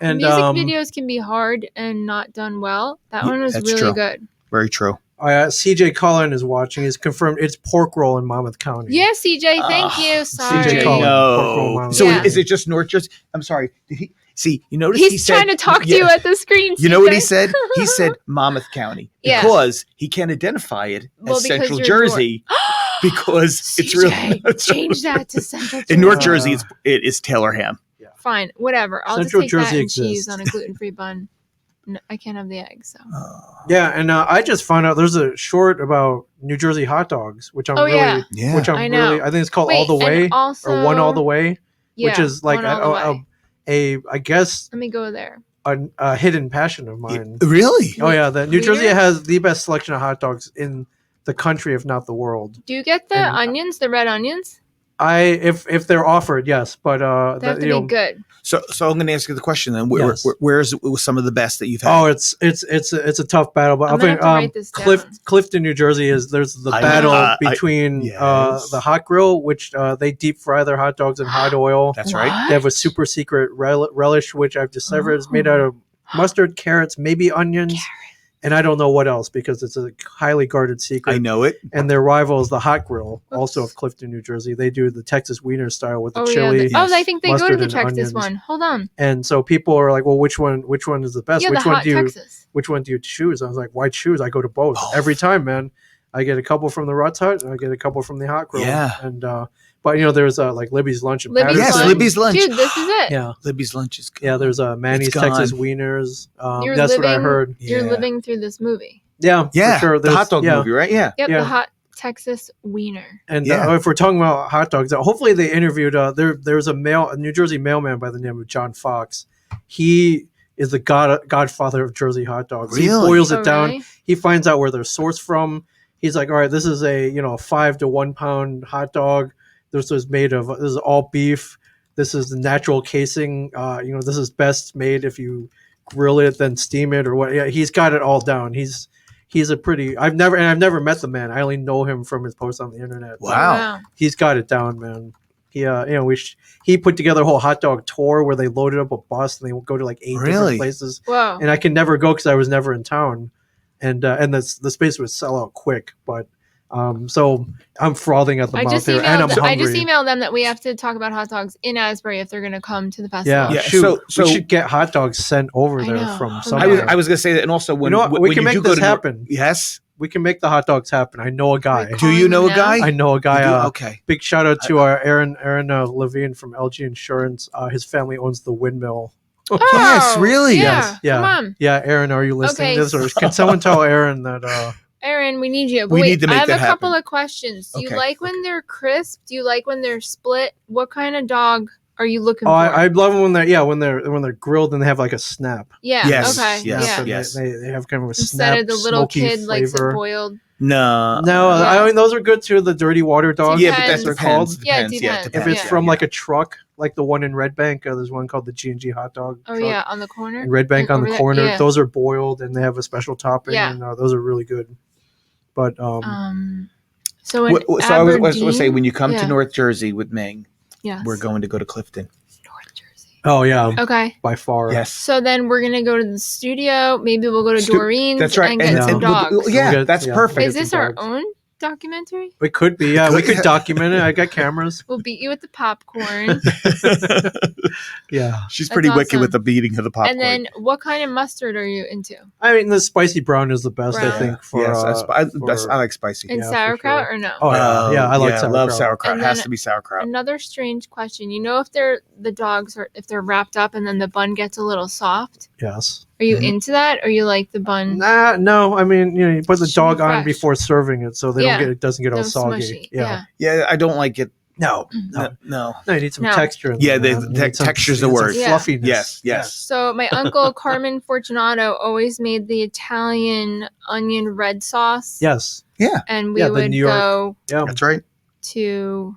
And music videos can be hard and not done well. That one was really good. Very true. CJ Cullen is watching. He's confirmed it's pork roll in Monmouth County. Yeah, CJ, thank you. Sorry. CJ Cullen. No. So is it just North Jersey? I'm sorry. Did he see? You notice he's trying to talk to you at the screen. You know what he said? He said Monmouth County because he can't identify it as Central Jersey because it's really change that to Central Jersey. In North Jersey. It is Taylor ham. Yeah. Fine, whatever. I'll Central just take Jersey that and exists. cheese on a gluten-free bun. No, I can't have the eggs. So. Yeah, and I just found out there's a short about New Jersey hot dogs, which I'm I think it's called All the Way or One All the Way, which is like I guess. Let me go there. A hidden passion of mine. Really? Oh yeah, New Jersey has the best selection of hot dogs in the country, if not the world. Do you get the onions, the red onions? If they're offered, yes, but they have to be good. So I'm going to ask you the question then. Where's some of the best that you've had? Oh, it's a tough battle, but I'm gonna have to write this down. Clifton, New Jersey there's the battle between the Hot Grill, which they deep fry their hot dogs in hot oil. That's right. They have a super secret relish, which I've discovered is made out of mustard, carrots, maybe onions. and I don't know what else because it's a highly guarded secret. I know it. And their rival is the Hot Grill, also of Clifton, New Jersey. They do the Texas Wiener style with the chili. I think they go to the Texas onions. one. Hold on. And so people are like, "Well, which one is the best? Yeah, which the one hot do you Texas. Which one do you choose?" I was like, "Why choose? I go to both every time, man. I get a couple from the Ruts Hut, and I get a couple from the Hot Grill." Yeah. And but there's like Libby's Lunch in Libby's Patterson. Yes, Libby's Lunch. Dude, this is it. Yeah, Libby's Lunch is good. yeah. There's Manny's Texas Wieners. That's what I heard. You're living through this movie. Yeah, yeah. For sure. The hot dog movie, right? Yeah. Yep, Yeah. the hot Texas Wiener. And if we're talking about hot dogs, hopefully they interviewed. There's a New Jersey mailman by the name of John Fox. He is the godfather of Jersey hot dogs. Really? He boils it down. Really? He finds out where they're sourced from. He's like, all right, this is a 5 to 1 pound hot dog. This is all beef. This is the natural casing. This is best made if you grill it, then steam it or what. Yeah, he's got it all down. He's a pretty. I've never met the man. I only know him from his posts on the internet. Wow. He's got it down, man. He put together a whole hot dog tour where they loaded up a bus and they would go to like 8 different places. Wow. And I can never go because I was never in town, and the space would sell out quick. But so I'm frothing at the mouth here, and I'm hungry. I just emailed them that we have to talk about hot dogs in Asbury if they're going to come to the festival. Yeah. So we should get hot dogs sent over there from somewhere. I was going to say that, and also when we can make this happen. Yes. We can make the hot dogs happen. I know a guy. Do you know a guy? I know a guy. Okay. Big shout out to our Aaron Levine from LG Insurance. His family owns the windmill. Oh, yes, really? Yeah, yeah. Come on. Yeah, Aaron, are you listening to this? Or can someone tell Aaron that? Aaron, we need you. We need to make that I have a happen. couple of questions. Do you Okay. like when they're crisp? Do you like when they're split? What kind of dog are you looking for? I love them when they're grilled and they have like a snap. Yeah. Yes, Okay. yes, Yeah. yes. They have kind of a Instead snap, of the little smoky kid likes it flavor. boiled. No. No, Yeah. I mean those are good too. The dirty water dogs. Yeah, but that Depends. depends. Yeah, it Depends. depends. If it's Yeah. from like a truck, like the one in Red Bank, there's one called the G&G hot dog. Oh truck yeah, on the corner. in Red Bank on Over the there, corner. yeah. Those are boiled and they have a special topping. Yeah. And those are really good. But So in I was going to say, when you come Yeah. to North Jersey with Ming, yes. we're going to go to Clifton. North Jersey. oh yeah, Okay. by far. Yes. So then we're gonna go to the studio. Maybe we'll go to Doreen's. That's right. And get some dogs. That's perfect. Is this our dogs. own documentary? It could be. Yeah, we could document it. I got cameras. We'll beat you with the popcorn. Yeah. She's That's pretty wicked awesome. with the beating of the popcorn. And then what kind of mustard are you into? I mean, the spicy brown is the best. Brown. I think for yes, for- I like spicy. And Yeah, for sauerkraut sure. or no? Oh yeah, I like sauerkraut. love sauerkraut. And It has then to be sauerkraut. Another strange question. You know if the dogs are if they're wrapped up and then the bun gets a little soft? Yes. Are you Mhm. into that or you like the bun? No. I mean, you put the Should be dog on fresh. before serving it, so Yeah. it doesn't get all No soggy. smushy. Yeah. Yeah, I don't like it. No. No. No, you need some No. texture. in Yeah, there, the man. You need some- texture's you the need some word. Yeah. Fluffiness. Yes. So my uncle Carmen Fortunato always made the Italian onion red sauce. Yes. And we Yeah, the would New York- go Yeah. That's right. to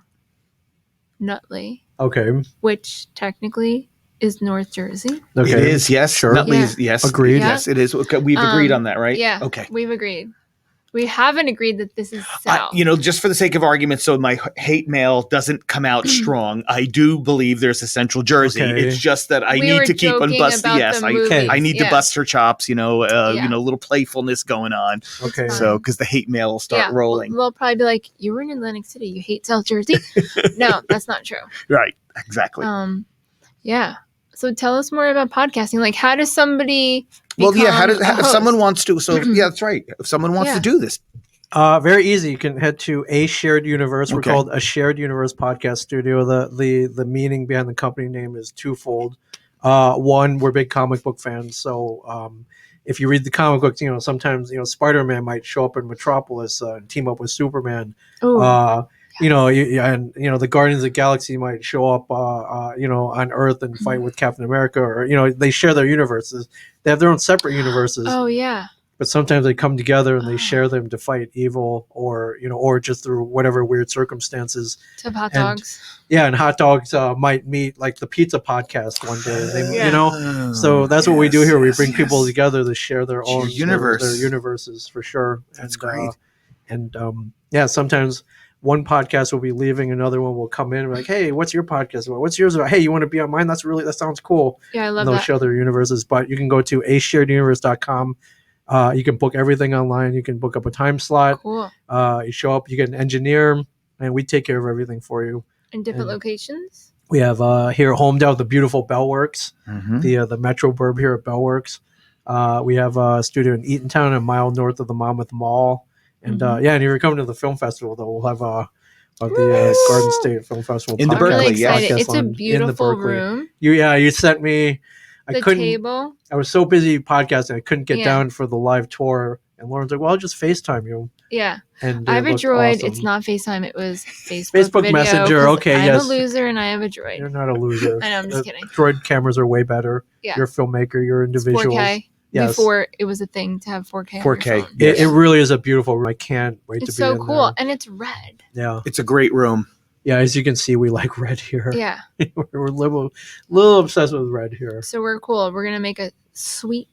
Nutley, Okay. which technically is North Jersey. Okay. It is, yes. Sure. Nutley Yeah. is, yes. Agreed. Yes, it is. Okay, we've agreed on that, right? Yeah. Okay. We've agreed. We haven't agreed that this is south. Just for the sake of argument, so my hate mail doesn't come out strong. I do believe there's a Central Jersey. Okay. It's just that I We need were to keep on joking busting. about Yes, the movies. I need to Yeah. bust her chops. Yeah. A little playfulness going on. Okay. Fine. So because the hate mail will start rolling. They'll probably be like, "You were in Atlantic City. You hate South Jersey." No, that's not true. Right. Exactly. Yeah. So tell us more about podcasting. Like, how does somebody? Well, yeah. become a If host? someone wants to? So yeah, that's right. If someone wants to Yeah. do this, Very easy. You can head to A Shared Universe. We're Okay. called A Shared Universe Podcast Studio. The meaning behind the company name is twofold. One, we're big comic book fans, so if you read the comic books, sometimes Spider-Man might show up in Metropolis and team up with Superman. Ooh. The Guardians of the Galaxy might show up, on Earth and fight with Captain America, or they share their universes. They have their own separate universes. Oh yeah. But sometimes they come together and they share them to fight evil, or or just through whatever weird circumstances. To have hot And- dogs. Yeah, and hot dogs might meet like the pizza podcast one day. They, Yeah. so that's what we do here. We bring yes. people together to share their Share own universe. their universes for sure. That's And, great. sometimes one podcast will be leaving, another one will come in and be like, "Hey, what's your podcast about? What's yours about? Hey, you want to be on mine? That sounds cool." Yeah, I love And they'll that. share their universes. But you can go to ashareduniverse.com. You can book everything online. You can book up a time slot. Cool. You show up, you get an engineer, and we take care of everything for you. In different locations? We have here at Homedale the beautiful Bellworks, the Metro Burb here at Bellworks. We have a studio in Eatontown, a mile north of the Monmouth Mall. And and if you're coming to the film festival, though, we'll have the Garden State Film Festival in the podcast. Berkeley. Really excited. It's a in the beautiful Berkeley. room. You sent me. The table. I was so busy podcasting, I couldn't get Yeah. down for the live tour. And Lauren's like, "Well, I'll just FaceTime you." Yeah. And I have a looked droid. awesome. It's not FaceTime. It was Facebook video, Messenger. 'cause Okay, I'm yes. a loser and I have a droid. You're not a loser. I know, I'm just kidding. Droid cameras are way better. Yeah. You're a filmmaker. You're It's individuals. 4K. Yes. Before it was a thing to have 4K. 4K. On your phone. It really is a beautiful room. I can't wait to It's be so in cool. there. And it's red. Yeah. It's a great room. Yeah, as you can see, we like red here. Yeah. We're a little obsessed with red here. So we're cool. We're going to make a sweet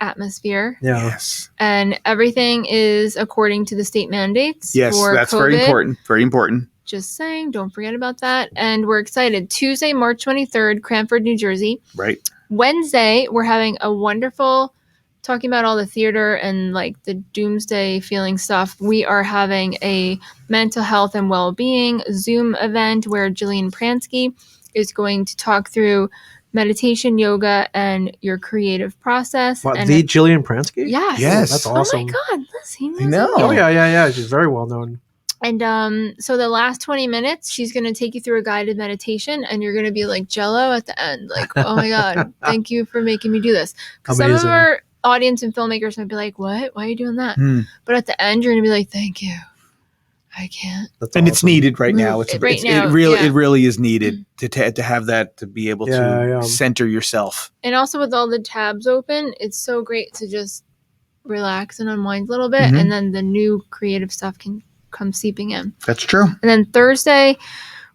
atmosphere. Yeah. Yes. And everything is according to the state mandates. Yes, for that's COVID. very important. Very important. Just saying, don't forget about that. And we're excited. Tuesday, March 23rd, Cranford, New Jersey. Right. Wednesday, we're having a wonderful, talking about all the theater and like the doomsday feeling stuff. We are having a mental health and well-being Zoom event where Jillian Pransky is going to talk through meditation, yoga, and your creative process. What, and the Jillian Pransky? Yes. Yes. That's awesome. Oh my God, Lizzie, I know. Oh yeah. She's very well known. And so the last 20 minutes, she's going to take you through a guided meditation, and you're going to be like Jello at the end. Like, oh my God, thank you for making me do this. Because some of our audience and filmmakers might be like, what? Why are you doing that? But at the end, you're going to be like, thank you. I can't. That's And awesome. it's needed right now. It really is needed to have that, to be able to center yourself. And also with all the tabs open, it's so great to just relax and unwind a little bit, Mhm. and then the new creative stuff can come seeping in. That's true. And then Thursday,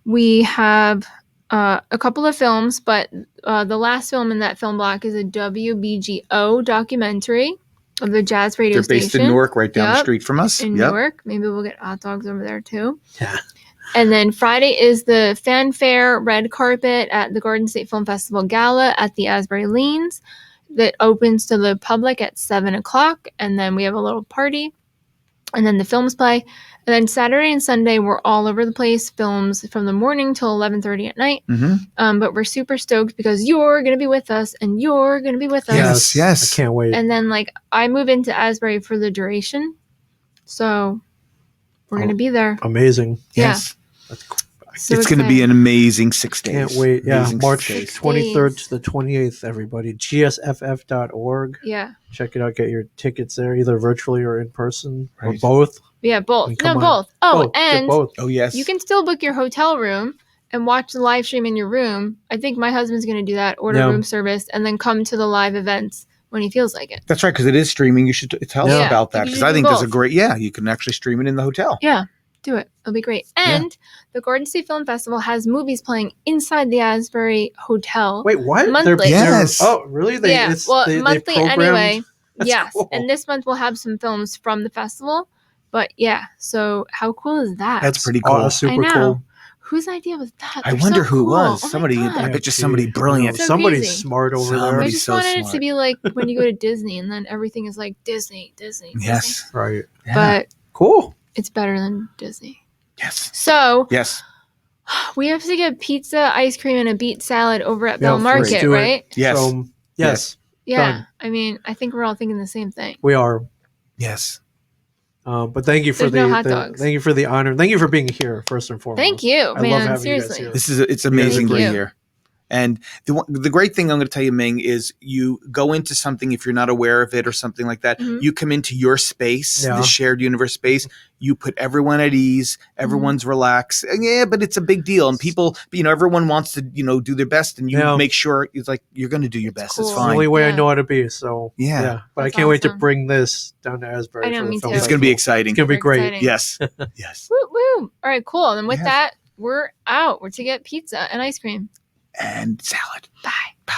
we have a couple of films, but the last film in that film block is a WBGO documentary of the jazz radio They're station. based in Newark, right down the street from us. In Newark. Maybe we'll get hot dogs over there too. Yeah. And then Friday is the fanfare red carpet at the Garden State Film Festival Gala at the Asbury Lanes that opens to the public at 7 o'clock. And then we have a little party. And then the films play. And then Saturday and Sunday, we're all over the place. Films from the morning till 11:30 at night. Mm-hmm. But we're super stoked because you're going to be with us and you're going to be with us. Yes. I can't wait. And then, like, I move into Asbury for the duration. So we're going to be there. Amazing. Yes. That's cool. So it's going to be an amazing 6 days. Can't wait. Yeah. Amazing March 6 days. 23rd to the 28th, everybody. GSFF.org. Yeah. Check it out. Get your tickets there, either virtually or in person or Right. both. Yeah, both. And No, come on. both. Oh, Get and both. Oh, yes. you can still book your hotel room and watch the live stream in your room. I think my husband's going to do that, order room service, and then come to the live events when he feels like it. That's right, because it is streaming. You should tell us about that, you because should I do think there's a both. great, you can actually stream it in the hotel. Yeah, do it. It'll be great. And the Garden State Film Festival has movies playing inside the Asbury Hotel. Wait, what? Monthly. Yes. Oh, really? Monthly anyway. That's Yes. cool. And this month we'll have some films from the festival. But yeah, so how cool is that? That's pretty cool. Oh, super I know. cool. Whose idea was that? I They're wonder so who cool. it was. Oh my Somebody, God. I bet you somebody brilliant. So Somebody's crazy. smart over I there. Somebody's just so wanted it smart. to be like when you go to Disney and then everything is like Disney. Yes. Right. Yeah. But Cool. it's better than Disney. Yes. So Yes. we have to get pizza, ice cream, and a beet salad over at Bell let's Market, do it. right? Yes. So, yes, Yeah. Done. I mean, I think we're all thinking the same thing. we are. Yes. But thank you for There's no hot dogs. thank you for the honor. Thank you for being here first and foremost. Thank you, I man. love having you guys Seriously. here. It's amazing to Thank be you. here. And the great thing I'm going to tell you, Ming, is you go into something, if you're not aware of it or something like that, Mhm. you come into your space, Yeah. the shared universe space, you put everyone at ease, everyone's relaxed. And yeah, but it's a big deal. And people, everyone wants to, do their best, and you make sure it's like, you're going to do your best. cool. It's It's the fine. only way I Yeah. know how to be. So Yeah. But That's I can't wait to awesome. bring this down to Asbury. I know, for the me film too. It's going to be festival. exciting. It's going to be Super great. exciting. Yes. Yes. Woo woo. All right, cool. And with Yes. that, we're out. We're to get pizza and ice cream. And salad. Bye. Bye.